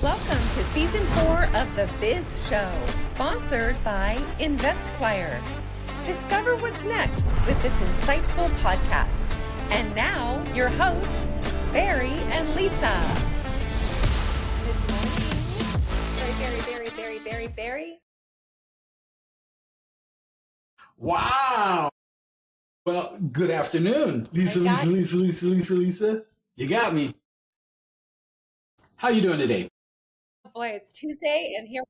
Welcome to Season 4 of the Biz Show, sponsored by InvestQuire. Discover what's next with this insightful podcast. And now, your hosts, Barry and Lisa. Good morning. Barry. Wow. Well, good afternoon, Lisa. You got me. How you doing today? Boy, it's Tuesday, and here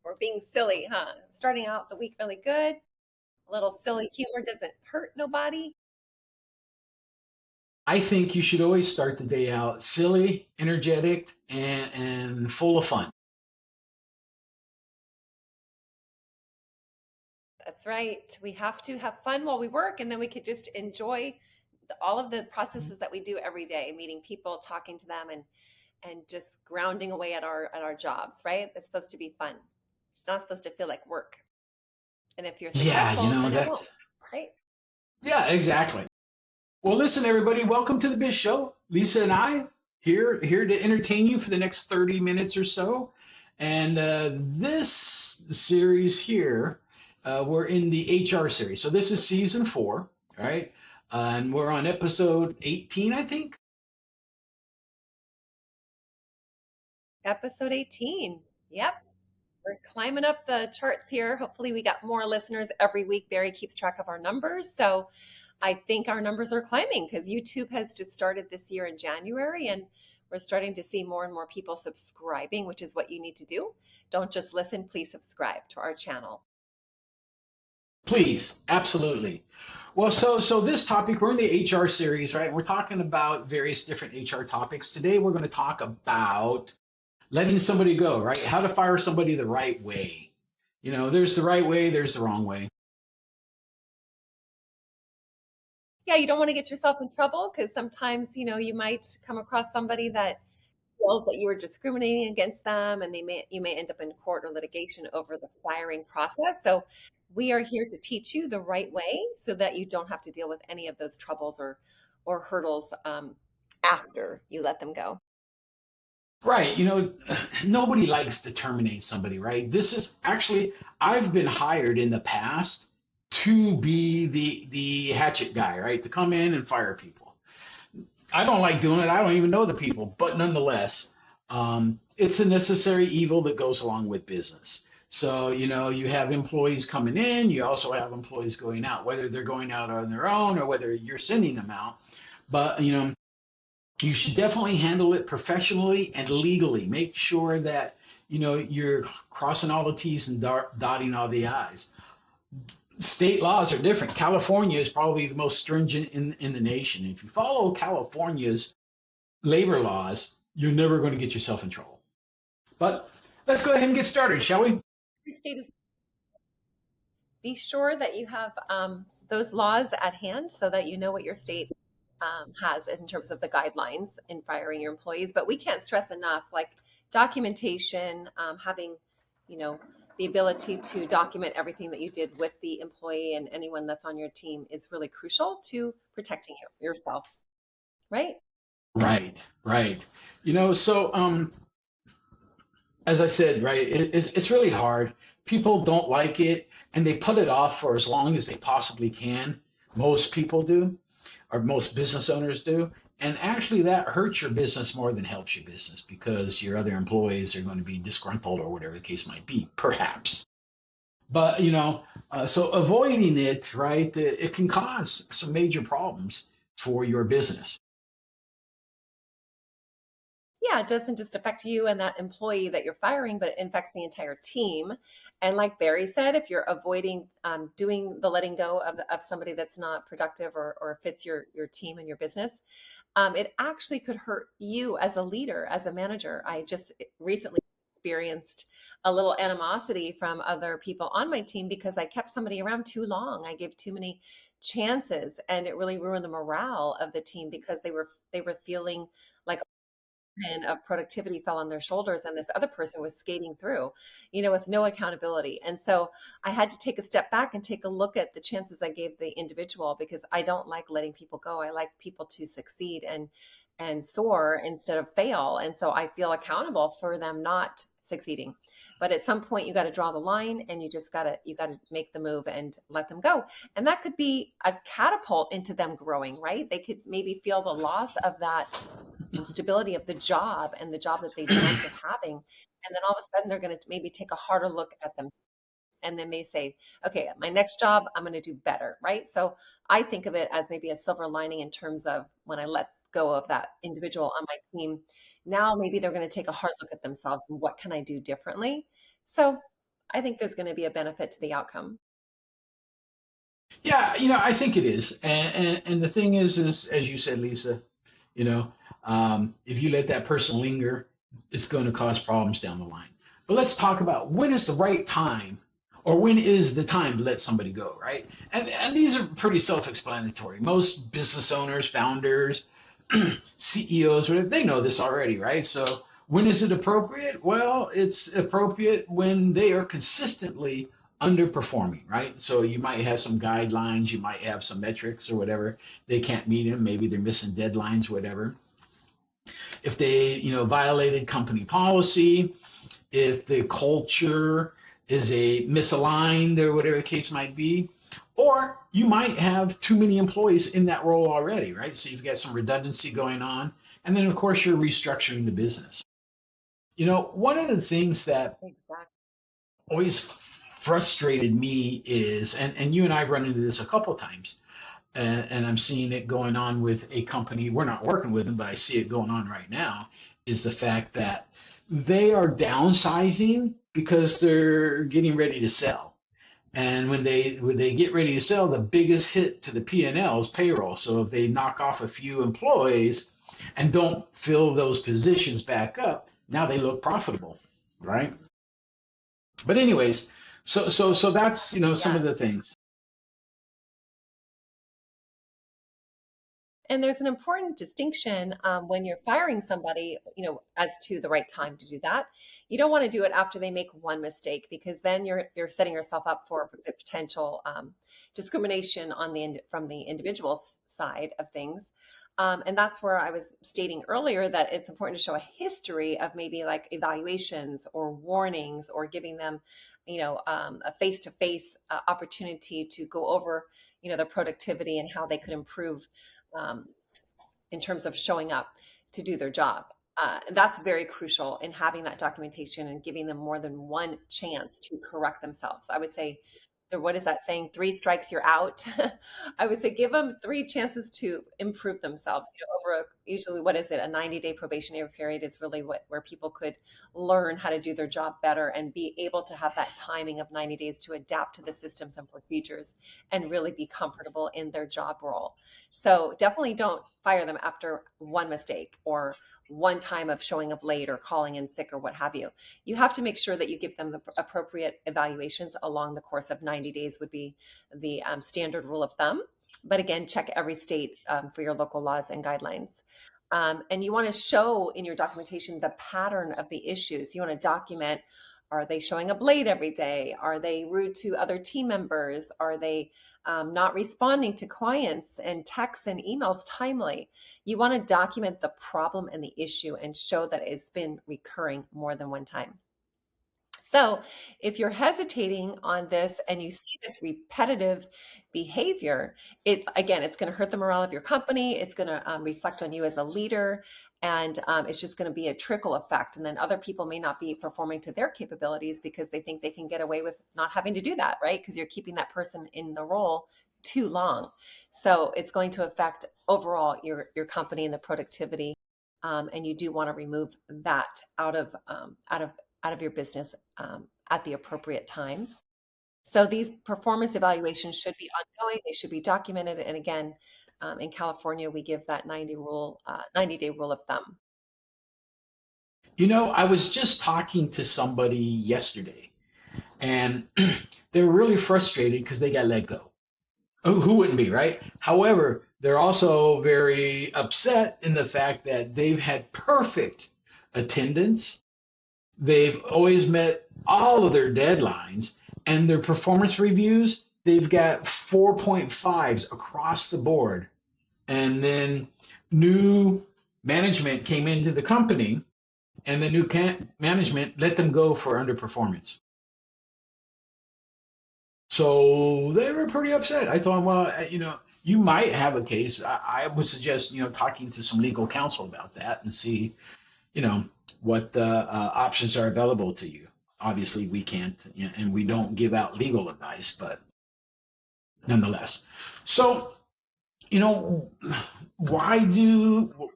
we're being silly, huh? Starting out the week really good. A little silly humor doesn't hurt nobody. I think you should always start the day out silly, energetic, and full of fun. That's right. We have to have fun while we work, and then we could just enjoy all of the processes that we do every day, meeting people, talking to them, and just grounding away at our jobs, right? It's supposed to be fun. It's not supposed to feel like work. And if you're successful, then it won't, right? Yeah, exactly. Well, listen, everybody, welcome to the Biz Show. Lisa and I here to entertain you for the next 30 minutes or so. And this series here, we're in the HR series. So this is season 4, right? And we're on episode 18, I think. Episode 18. Yep. We're climbing up the charts here. Hopefully we got more listeners every week. Barry keeps track of our numbers. So I think our numbers are climbing because YouTube has just started this year in January, and we're starting to see more and more people subscribing, which is what you need to do. Don't just listen, please subscribe to our channel. Please, absolutely. Well, so this topic, we're in the HR series, right? We're talking about various different HR topics. Today we're going to talk about letting somebody go, right? How to fire somebody the right way. You know, there's the right way, there's the wrong way. Yeah, you don't want to get yourself in trouble because sometimes, you might come across somebody that feels that you were discriminating against them, and you may end up in court or litigation over the firing process. So we are here to teach you the right way so that you don't have to deal with any of those troubles or hurdles after you let them go. Right. You know, nobody likes to terminate somebody, right? This is actually, I've been hired in the past to be the hatchet guy, right? To come in and fire people. I don't like doing it. I don't even know the people, but nonetheless, it's a necessary evil that goes along with business. So, you know, you have employees coming in, you also have employees going out, whether they're going out on their own or whether you're sending them out. But, you know, you should definitely handle it professionally and legally. Make sure that, you know, you're crossing all the T's and dotting all the I's. State laws are different. California is probably the most stringent in the nation. If you follow California's labor laws, you're never going to get yourself in trouble. But let's go ahead and get started, shall we? Be sure that you have those laws at hand so that you know what your state has in terms of the guidelines in firing your employees. But we can't stress enough, like documentation, having, the ability to document everything that you did with the employee and anyone that's on your team is really crucial to protecting yourself, right? Right. You know, so as I said, right, it's really hard. People don't like it, and they put it off for as long as they possibly can. Most people do, or most business owners do. And actually that hurts your business more than helps your business because your other employees are going to be disgruntled or whatever the case might be, perhaps. But, you know, so avoiding it, right, it can cause some major problems for your business. Yeah, it doesn't just affect you and that employee that you're firing, but it affects the entire team. And like Barry said, if you're avoiding doing the letting go of somebody that's not productive or fits your team and your business, it actually could hurt you as a leader, as a manager. I just recently experienced a little animosity from other people on my team because I kept somebody around too long. I gave too many chances, and it really ruined the morale of the team because they were feeling like of productivity fell on their shoulders, and this other person was skating through, with no accountability. And so I had to take a step back and take a look at the chances I gave the individual, because I don't like letting people go. I like people to succeed and soar instead of fail. And so I feel accountable for them not succeeding. But at some point you got to draw the line and you got to make the move and let them go. And that could be a catapult into them growing, right? They could maybe feel the loss of that stability of the job and the job that they dreamt of having. And then all of a sudden they're going to maybe take a harder look at them and then may say, okay, my next job, I'm going to do better, right? So I think of it as maybe a silver lining in terms of when I let go of that individual on my team, now maybe they're going to take a hard look at themselves and what can I do differently? So I think there's going to be a benefit to the outcome. Yeah, I think it is. And the thing is, as you said, Lisa, you know, if you let that person linger, it's going to cause problems down the line. But let's talk about when is the right time or when is the time to let somebody go, right? And these are pretty self-explanatory. Most business owners, founders, CEOs, whatever, they know this already, right? So when is it appropriate? Well, it's appropriate when they are consistently underperforming, right? So you might have some guidelines, you might have some metrics or whatever. They can't meet them. Maybe they're missing deadlines, whatever. If they, violated company policy, if the culture is a misaligned or whatever the case might be, or you might have too many employees in that role already, right? So you've got some redundancy going on. And then, of course, you're restructuring the business. One of the things that Exactly. always frustrated me is, and you and I have run into this a couple of times, and I'm seeing it going on with a company. We're not working with them, but I see it going on right now, is the fact that they are downsizing because they're getting ready to sell. And when they get ready to sell, the biggest hit to the P&L is payroll. So if they knock off a few employees and don't fill those positions back up, now they look profitable, right? But anyways, so that's some of Yes. the things. And there's an important distinction when you're firing somebody, as to the right time to do that. You don't want to do it after they make one mistake because then you're setting yourself up for potential discrimination on from the individual side of things. And that's where I was stating earlier that it's important to show a history of maybe like evaluations or warnings or giving them, a face-to-face opportunity to go over, their productivity and how they could improve um, in terms of showing up to do their job. And that's very crucial in having that documentation and giving them more than one chance to correct themselves. I would say, what is that saying? Three strikes, you're out. I would say give them three chances to improve themselves. Usually, what is it? A 90-day probationary period is really where people could learn how to do their job better and be able to have that timing of 90 days to adapt to the systems and procedures and really be comfortable in their job role. So definitely don't fire them after one mistake or one time of showing up late or calling in sick or what have you. You have to make sure that you give them the appropriate evaluations along the course of 90 days would be the standard rule of thumb. But again, check every state for your local laws and guidelines. And you want to show in your documentation the pattern of the issues. You want to document, are they showing up late every day? Are they rude to other team members? Are they not responding to clients and texts and emails timely? You want to document the problem and the issue and show that it's been recurring more than one time. So if you're hesitating on this and you see this repetitive behavior, it's going to hurt the morale of your company. It's going to reflect on you as a leader, and it's just going to be a trickle effect. And then other people may not be performing to their capabilities because they think they can get away with not having to do that, right? Because you're keeping that person in the role too long. So it's going to affect overall your company and the productivity. And you do want to remove that out of your business at the appropriate time. So these performance evaluations should be ongoing. They should be documented. And again, in California, we give that 90-day rule of thumb. I was just talking to somebody yesterday, and they're really frustrated because they got let go. Who wouldn't be, right? However, they're also very upset in the fact that they've had perfect attendance. They've always met all of their deadlines, and their performance reviews, they've got 4.5s across the board. And then new management came into the company and the new management let them go for underperformance. So they were pretty upset. I thought, well, you might have a case. I would suggest, talking to some legal counsel about that and see, you know, what options are available to you. Obviously, we can't, and we don't give out legal advice, but nonetheless. So, you know, why do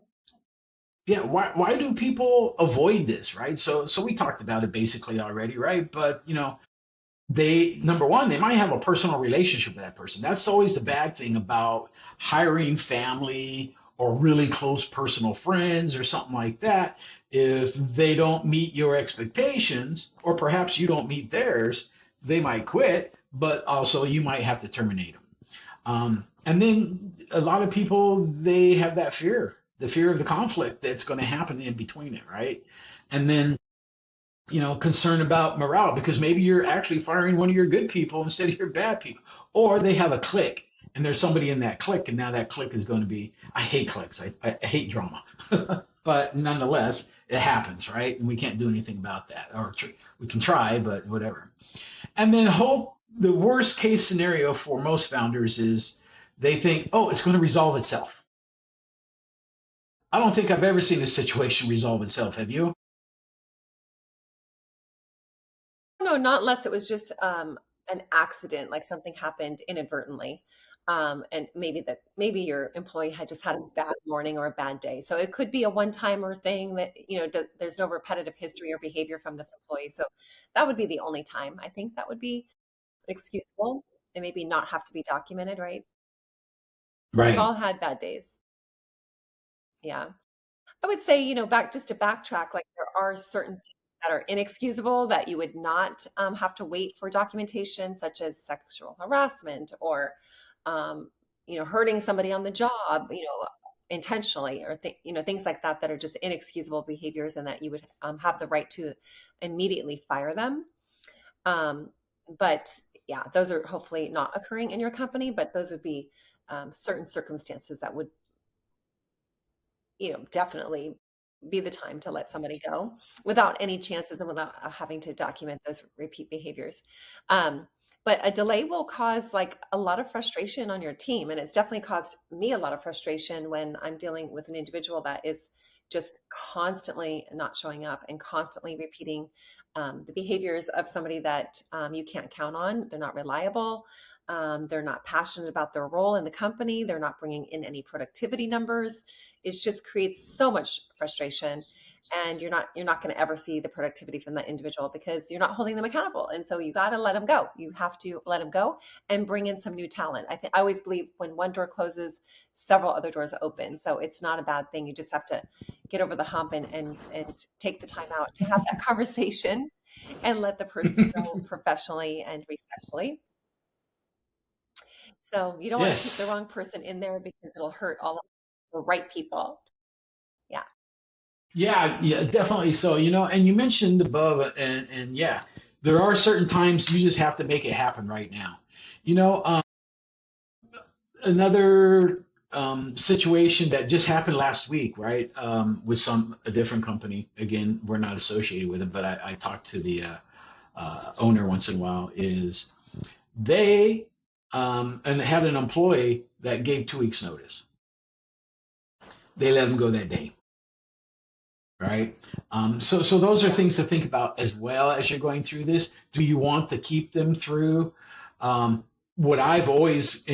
why do people avoid this, right? So we talked about it basically already, right? But they, number one, they might have a personal relationship with that person. That's always the bad thing about hiring family or really close personal friends or something like that. If they don't meet your expectations, or perhaps you don't meet theirs, they might quit, but also you might have to terminate them. And then a lot of people, they have that fear, the fear of the conflict that's going to happen in between it, right? And then, concern about morale, because maybe you're actually firing one of your good people instead of your bad people, or they have a clique and there's somebody in that clique, and now that clique is going to be, I hate cliques, I hate drama, but nonetheless, it happens, right? And we can't do anything about that, or we can try, but whatever. And then the worst case scenario for most founders is they think, oh, it's going to resolve itself. I don't think I've ever seen a situation resolve itself. Have you? No, not unless it was just an accident, like something happened inadvertently. And maybe your employee had just had a bad morning or a bad day. So it could be a one-timer thing that, there's no repetitive history or behavior from this employee. So that would be the only time. I think that would be excusable and maybe not have to be documented, right? We've Right. all had bad days. Yeah. I would say, back just to backtrack, like there are certain things that are inexcusable that you would not have to wait for documentation, such as sexual harassment or, um, hurting somebody on the job, intentionally, or things like that that are just inexcusable behaviors, and that you would have the right to immediately fire them. Um, but yeah, those are hopefully not occurring in your company, but those would be certain circumstances that would definitely be the time to let somebody go without any chances and without having to document those repeat behaviors. Um, but a delay will cause like a lot of frustration on your team. And it's definitely caused me a lot of frustration when I'm dealing with an individual that is just constantly not showing up and constantly repeating the behaviors of somebody that you can't count on. They're not reliable. They're not passionate about their role in the company. They're not bringing in any productivity numbers. It just creates so much frustration, and you're not going to ever see the productivity from that individual because you're not holding them accountable. And so you got to let them go. You have to let them go and bring in some new talent. I always believe when one door closes, several other doors open. So it's not a bad thing. You just have to get over the hump and take the time out to have that conversation and let the person go professionally and respectfully. So you don't want to keep the Yes. wrong person in there because it'll hurt all of the right people. Yeah. Yeah, yeah, definitely. So, and you mentioned above, and yeah, there are certain times you just have to make it happen right now. You know, um, Another situation that just happened last week, right? With a different company. Again, we're not associated with it, but I talk to the owner once in a while. Is they and had an employee that gave 2 weeks notice. They let him go that day, right? So those are Yeah. things to think about as well as you're going through this. Do you want to keep them through? What I've always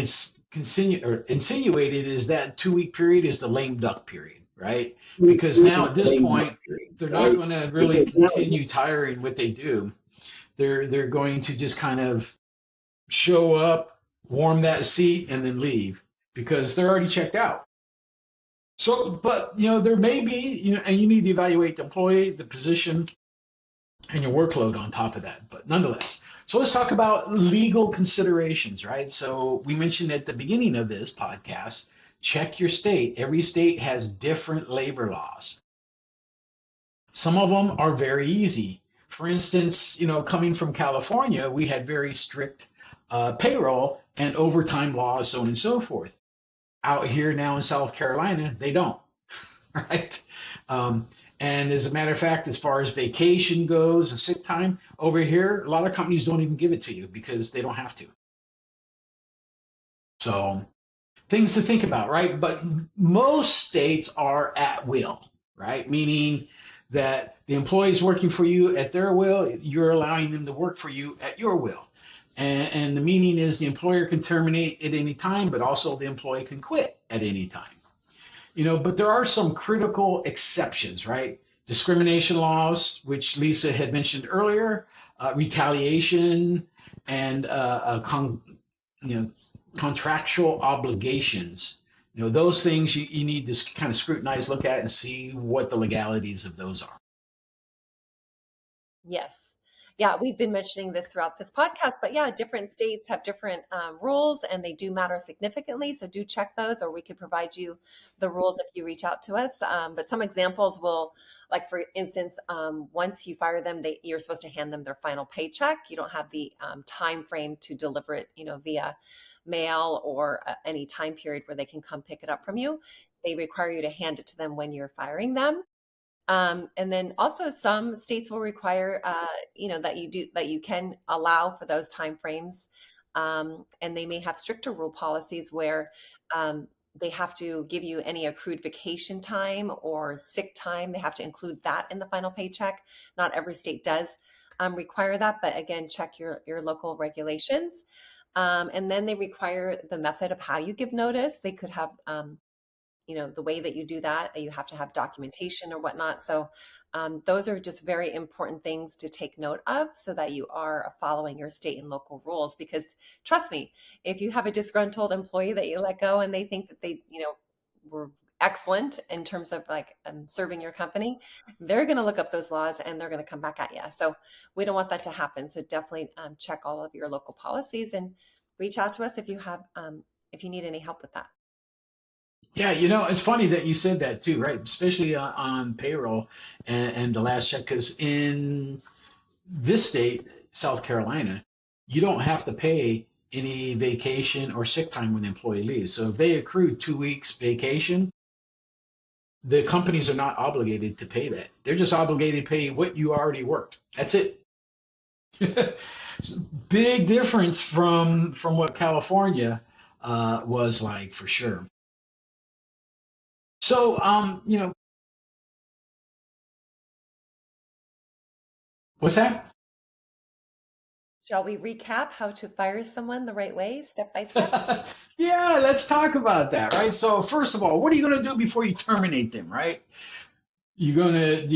insinuated is that 2 week period is the lame duck period, right? Because now at this point, they're not going to really continue tiring what they do. They're going to just kind of show up, warm that seat, and then leave because they're already checked out. So, but there may be, and you need to evaluate the employee, the position, and your workload on top of that. But nonetheless, so let's talk about legal considerations, right? So we mentioned at the beginning of this podcast, check your state. Every state has different labor laws. Some of them are very easy. For instance, coming from California, we had very strict payroll and overtime laws, so on and so forth. Out here now in South Carolina, they don't. right? Um, and as a matter of fact, as far as vacation goes and sick time over here, a lot of companies don't even give it to you because they don't have to. So things to think about, right? But most states are at will, right? Meaning that the employee is working for you at their will, you're allowing them to work for you at your will. And the meaning is the employer can terminate at any time, but also the employee can quit at any time. But there are some critical exceptions, right? Discrimination laws, which Lisa had mentioned earlier, retaliation, and you know, contractual obligations. Those things you need to kind of scrutinize, look at, and see what the legalities of those are. Yes. Yeah, we've been mentioning this throughout this podcast, but yeah, different states have different rules and they do matter significantly. So do check those, or we could provide you the rules if you reach out to us. But some examples will, like for instance, once you fire them, you're supposed to hand them their final paycheck. You don't have the time frame to deliver it, via mail or any time period where they can come pick it up from you. They require you to hand it to them when you're firing them. And then also some states will require, that you can allow for those time frames. And they may have stricter rule policies where they have to give you any accrued vacation time or sick time. They have to include that in the final paycheck. Not every state does require that, but again, check your local regulations. And then they require the method of how you give notice. They could have the way that you do that, you have to have documentation or whatnot. So those are just very important things to take note of so that you are following your state and local rules. Because trust me, if you have a disgruntled employee that you let go and they think that they, were excellent in terms of like serving your company, they're going to look up those laws and they're going to come back at you. So we don't want that to happen. So definitely check all of your local policies and reach out to us if you need any help with that. Yeah, it's funny that you said that too, right? Especially on payroll and the last check, because in this state, South Carolina, you don't have to pay any vacation or sick time when the employee leaves. So if they accrue 2 weeks vacation, the companies are not obligated to pay that. They're just obligated to pay what you already worked. That's it. Big difference from what California was like for sure. So, what's that? Shall we recap how to fire someone the right way, step by step? Yeah, let's talk about that, right? So first of all, what are you going to do before you terminate them, right? You're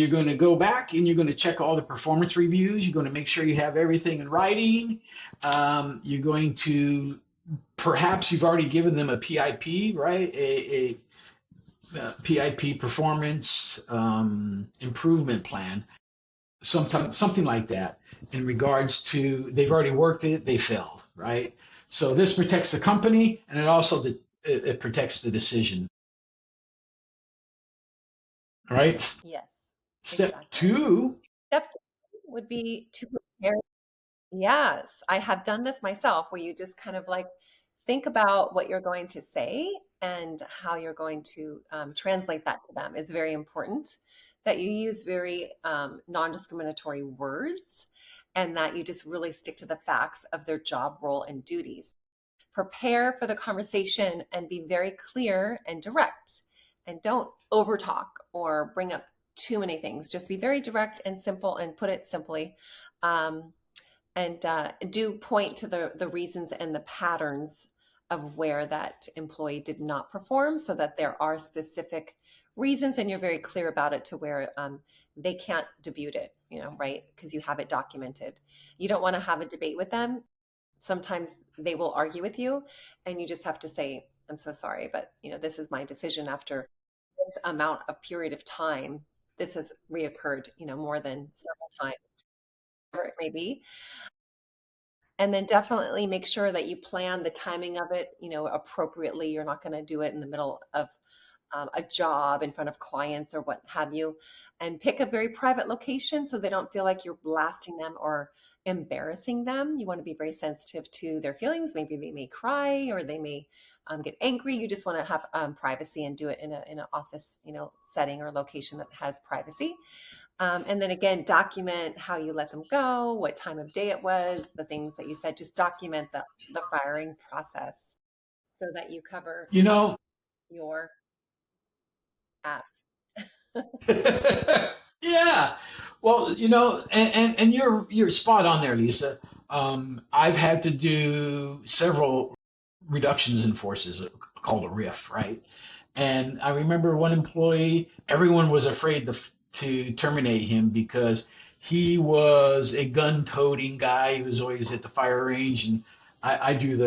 gonna go back and you're gonna check all the performance reviews. You're gonna make sure you have everything in writing. You're going to perhaps you've already given them a PIP, right? PIP performance improvement plan, something like that. In regards to they've already worked it, they failed, right? So this protects the company and it protects the decision, right? Yes, Step exactly. two. Step two would be to prepare. Yes, I have done this myself where you just kind of like think about what you're going to say and how you're going to translate that to them. It's very important that you use very non-discriminatory words and that you just really stick to the facts of their job role and duties. Prepare for the conversation and be very clear and direct. And don't overtalk or bring up too many things. Just be very direct and simple and put it simply. Um, and do point to the reasons and the patterns of where that employee did not perform so that there are specific reasons and you're very clear about it to where they can't debut it, right? Because you have it documented. You don't want to have a debate with them. Sometimes they will argue with you and you just have to say, I'm so sorry, but this is my decision after this amount of period of time. This has reoccurred, more than several times, whatever it may be. And then definitely make sure that you plan the timing of it, appropriately. You're not going to do it in the middle of a job in front of clients or what have you, and pick a very private location so they don't feel like you're blasting them or embarrassing them. You want to be very sensitive to their feelings. Maybe they may cry or they may get angry. You just want to have privacy and do it in an office, setting or location that has privacy. And then again, document how you let them go, what time of day it was, the things that you said. Just document the firing process so that you cover You know, your ass. yeah. Well, and you're spot on there, Lisa. I've had to do several reductions in forces called a RIF, right? And I remember one employee, everyone was afraid to terminate him because he was a gun-toting guy. He was always at the fire range, and I do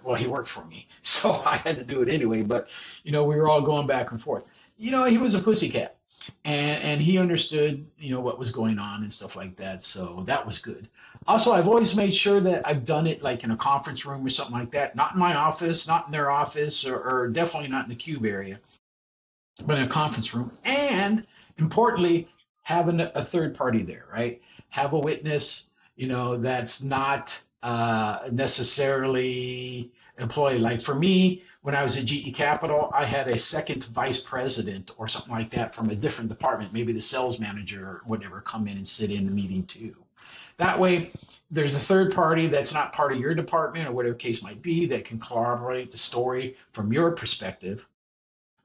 well, he worked for me, so I had to do it anyway. But we were all going back and forth. He was a pussycat, and he understood what was going on and stuff like that. So that was good. Also, I've always made sure that I've done it like in a conference room or something like that, not in my office, not in their office, or definitely not in the cube area, but in a conference room. And importantly, having a third party there, right? Have a witness, that's not necessarily employee. Like for me, when I was at GE Capital, I had a second vice president or something like that from a different department, maybe the sales manager or whatever, come in and sit in the meeting too. That way, there's a third party that's not part of your department or whatever case might be that can corroborate the story from your perspective,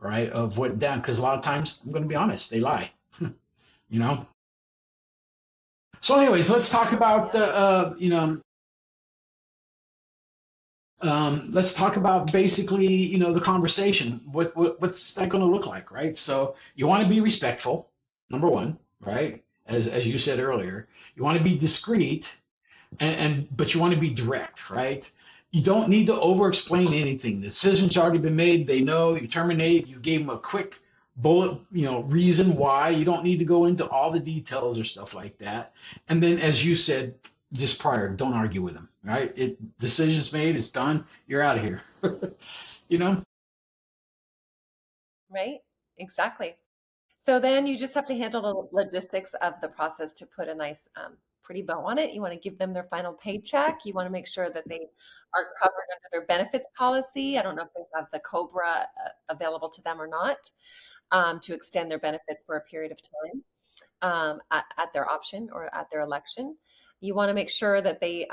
right, of what down. Because a lot of times, I'm going to be honest, they lie, you know. So, anyways, let's talk about let's talk about basically, the conversation. What's that going to look like, right? So you want to be respectful, number one, right? As you said earlier, you want to be discreet, but you want to be direct, right? You don't need to over-explain anything. The decision's already been made. They know you terminate. You gave them a quick bullet, reason why. You don't need to go into all the details or stuff like that. And then, as you said just prior, don't argue with them, right? Decision's made. It's done. You're out of here. you know. Right? Exactly. So then you just have to handle the logistics of the process to put a nice, pretty bow on it. You want to give them their final paycheck. You want to make sure that they are covered under their benefits policy. I don't know if they have the COBRA available to them or not, to extend their benefits for a period of time, at their option or at their election. You want to make sure that they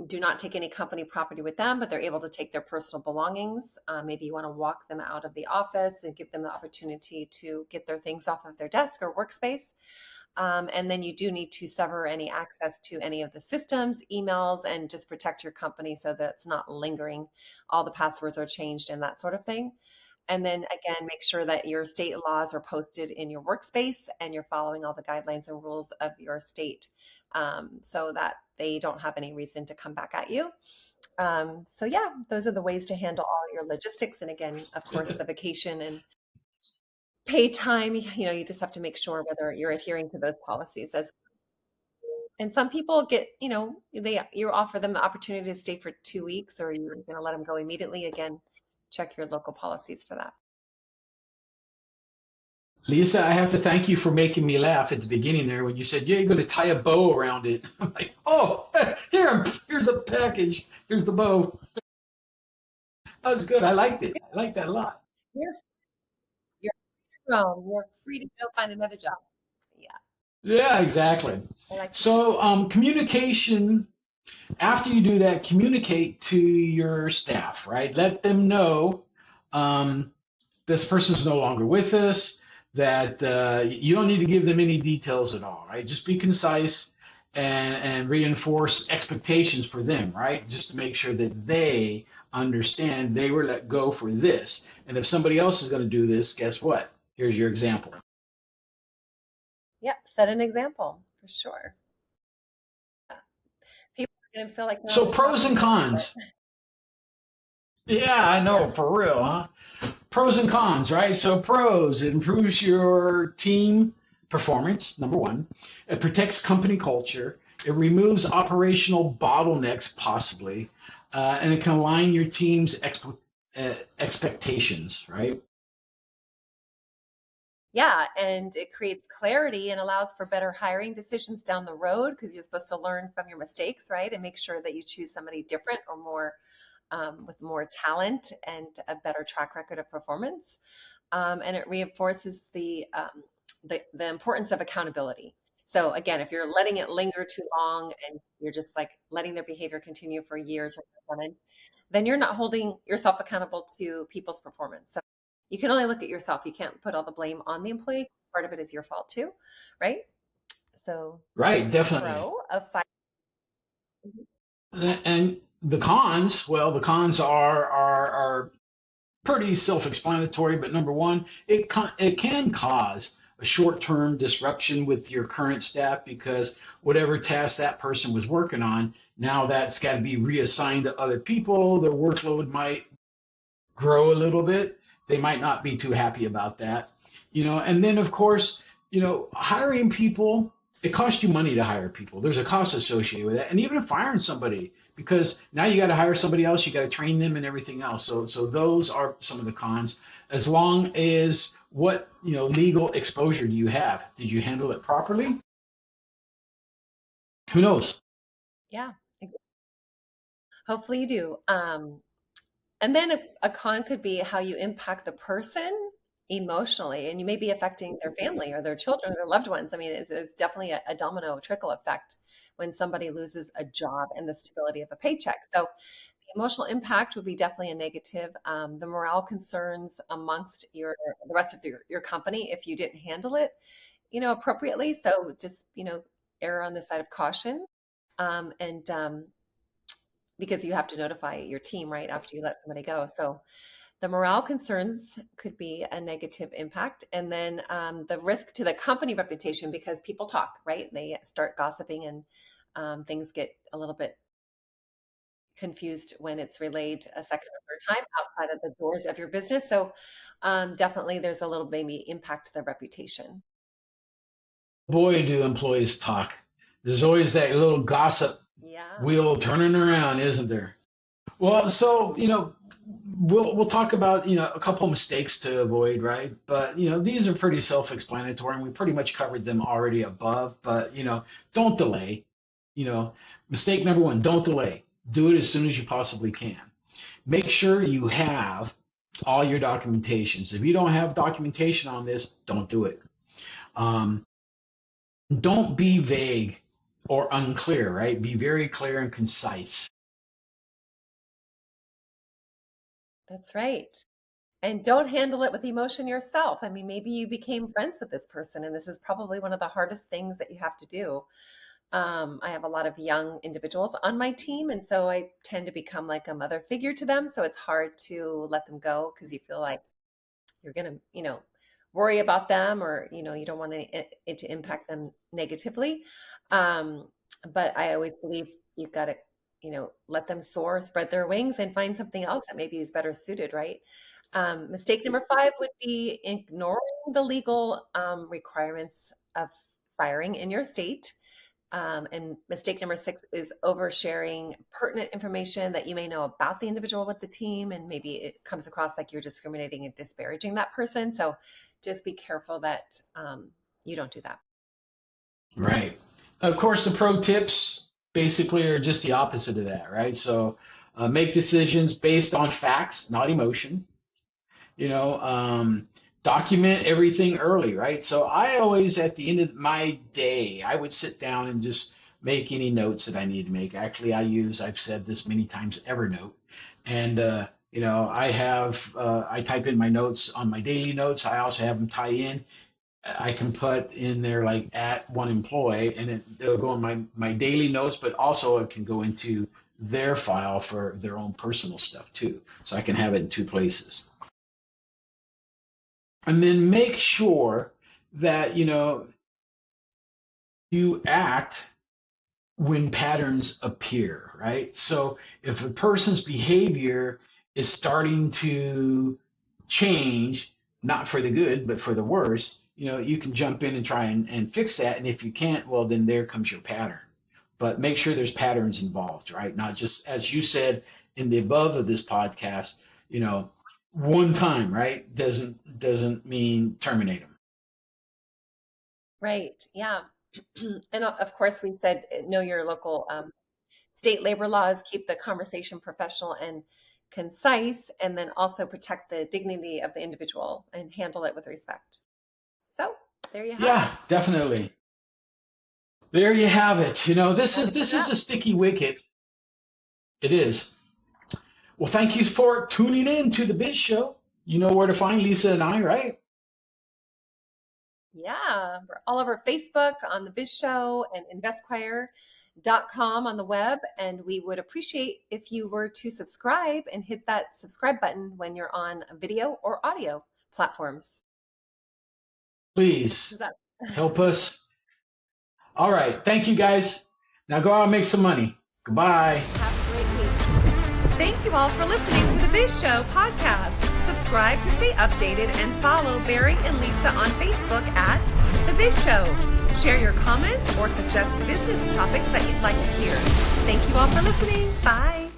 do not take any company property with them, but they're able to take their personal belongings. Maybe you want to walk them out of the office and give them the opportunity to get their things off of their desk or workspace. And then you do need to sever any access to any of the systems, emails, and just protect your company so that it's not lingering. All the passwords are changed and that sort of thing. And then again, make sure that your state laws are posted in your workspace and you're following all the guidelines and rules of your state, so that they don't have any reason to come back at you. So yeah, those are the ways to handle all your logistics. And again, of course, the vacation and pay time, you just have to make sure whether you're adhering to those policies as and some people get, you offer them the opportunity to stay for 2 weeks or you're going to let them go immediately. Again, check your local policies for that. Lisa, I have to thank you for making me laugh at the beginning there when you said, yeah, you're going to tie a bow around it. I'm like, oh, here's the package. Here's the bow. That was good. I liked it. I liked that a lot. You're, you're grown. You're free to go find another job. Yeah, Yeah, exactly. I like to see So, communication, after you do that, communicate to your staff, right? Let them know this person's no longer with us, that you don't need to give them any details at all, right? Just be concise and reinforce expectations for them, right? Just to make sure that they understand they were let go for this. And if somebody else is going to do this, guess what? Here's your example. Yep, set an example for sure. Yeah. People are going to feel like they're on So the pros chopping and block, but cons. Yeah, I yeah, know, for real, huh? Pros and cons, right? So pros, it improves your team performance, number one. It protects company culture. It removes operational bottlenecks, possibly, and it can align your team's expectations, right? Yeah, and it creates clarity and allows for better hiring decisions down the road because you're supposed to learn from your mistakes, right? And make sure that you choose somebody different or more with more talent and a better track record of performance. And it reinforces the importance of accountability. So again, if you're letting it linger too long and you're just like letting their behavior continue for years or performance, then you're not holding yourself accountable to people's performance. So you can only look at yourself. You can't put all the blame on the employee. Part of it is your fault too, right? So that's Right, the definitely. pro of five. And the cons, well, the cons are pretty self-explanatory, but number one, it can cause a short-term disruption with your current staff because whatever task that person was working on, now that's got to be reassigned to other people. Their workload might grow a little bit. They might not be too happy about that, And then of course, hiring people, it costs you money to hire people. There's a cost associated with that, and even firing somebody because now you got to hire somebody else. You got to train them and everything else. So those are some of the cons. As long as what legal exposure do you have? Did you handle it properly? Who knows? Yeah, hopefully you do. And then a con could be how you impact the person emotionally, and you may be affecting their family or their children, or their loved ones. I mean, it's definitely a domino trickle effect when somebody loses a job and the stability of a paycheck. So the emotional impact would be definitely a negative. The morale concerns amongst the rest of your company if you didn't handle it, appropriately. So just, err on the side of caution. And because you have to notify your team right after you let somebody go. So the morale concerns could be a negative impact. And then the risk to the company reputation because people talk, right? They start gossiping and things get a little bit confused when it's relayed a second or third time outside of the doors of your business. So definitely there's a little maybe impact to the reputation. Boy, do employees talk. There's always that little gossip Yeah. wheel turning around, isn't there? Well, so we'll talk about a couple of mistakes to avoid, right? But these are pretty self-explanatory, and we pretty much covered them already above. But don't delay. You know, Mistake number one: don't delay. Do it as soon as you possibly can. Make sure you have all your documentations. If you don't have documentation on this, don't do it. Um, don't be vague or unclear, right? Be very clear and concise. That's right. And don't handle it with emotion yourself. I mean, maybe you became friends with this person, and this is probably one of the hardest things that you have to do. I have a lot of young individuals on my team, and so I tend to become like a mother figure to them. So it's hard to let them go because you feel like you're going to, worry about them or, you don't want it to impact them negatively. Um, but I always believe you've got to, let them soar, spread their wings and find something else that maybe is better suited, right? Mistake number five would be ignoring the legal requirements of firing in your state. And mistake number six is oversharing pertinent information that you may know about the individual with the team, and maybe it comes across like you're discriminating and disparaging that person. So just be careful that you don't do that. Right. Of course, the pro tips basically are just the opposite of that, right? So make decisions based on facts, not emotion. You know, document everything early, right? So I always, at the end of my day, I would sit down and just make any notes that I need to make. Actually, I've said this many times, Evernote. And, I type in my notes on my daily notes. I also have them tie in. I can put in there like at one employee, and it'll go in my daily notes, but also it can go into their file for their own personal stuff too. So I can have it in two places. And then make sure that you act when patterns appear, right? So if a person's behavior is starting to change, not for the good, but for the worse, you can jump in and try and fix that. And if you can't, well, then there comes your pattern. But make sure there's patterns involved, right? Not just, as you said in the above of this podcast, one time, right? Doesn't mean terminate them. Right. Yeah. And of course, we said know your local state labor laws, keep the conversation professional and concise, and then also protect the dignity of the individual and handle it with respect. So there you have Yeah, it. definitely. There you have it. You know, this is Wraps this it is up. a sticky wicket. It is. Well, thank you for tuning in to the Biz Show. You know where to find Lisa and I, right? Yeah, we're all over Facebook on the Biz Show and investquire.com on the web. And we would appreciate if you were to subscribe and hit that subscribe button when you're on video or audio platforms. Does Please that help us. All right. Thank you, guys. Now go out and make some money. Goodbye. have a great week? Thank you all for listening to the Biz Show podcast. Subscribe to stay updated and follow Barry and Lisa on Facebook at The Biz Show. Share your comments or suggest business topics that you'd like to hear. Thank you all for listening. Bye.